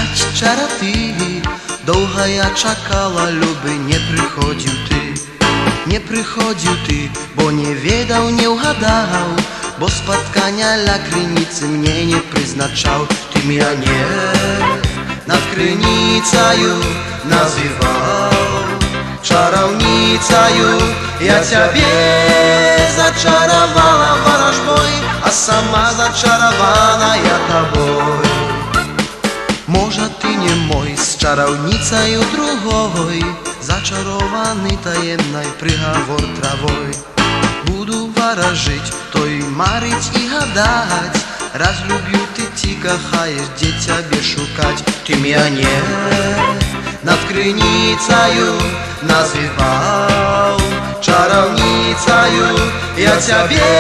даць чараты. Доўга я чакала, любы, не прыходзіў ты. Не прыходзіў ты, бо не ведаў, не ўгадаў, бо спаткання ля крыніцы мне не прызначаў. Ты мяне над крыніцаю называў чараўніцаю. Я цябе зачаравала варажбой, а сама зачараваная табой. Можа, ты не мой, з чараўніцаю другой, зачарованы таемнай прыгавор травой. Буду варажыць, той марыць і гадаць, разлюбіў ты ці кахаеш, дзе цябе шукаць. Ты мяне над крыніцаю называў чараўніцаю. Я цябе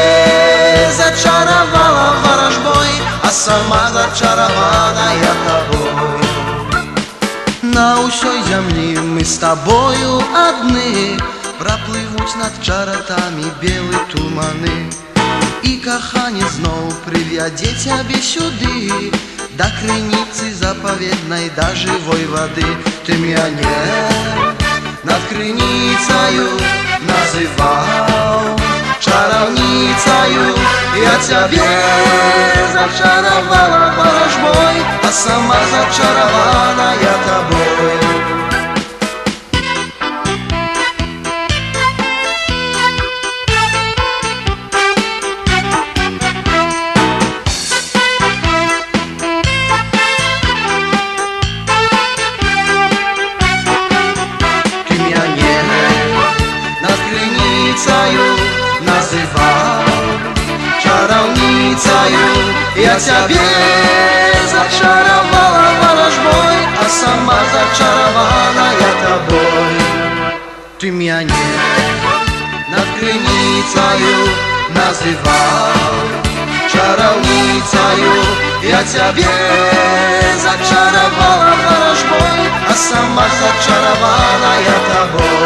зачаравала варажбой, а сама зачараваная табой. На ўсёй зямлі мы з табою адны, праплывуць над чаратамі белы туманы. І каханне зноў прывядзе цябе сюды, да крыніцы запаведнай, да жывой вады. Ты мяне над крыніцаю называў чараўніцаю. Я цябе зачаравала варажбой, а сама зачараваная табой. Ты мяне над крыніцаю называў чараўніцаю. Я цябе зачаравала варажбой, а сама зачараваная табой. Ты мяне над крыніцаю называў чараўніцаю. Я цябе зачаравала варажбой, а сама зачараваная табой.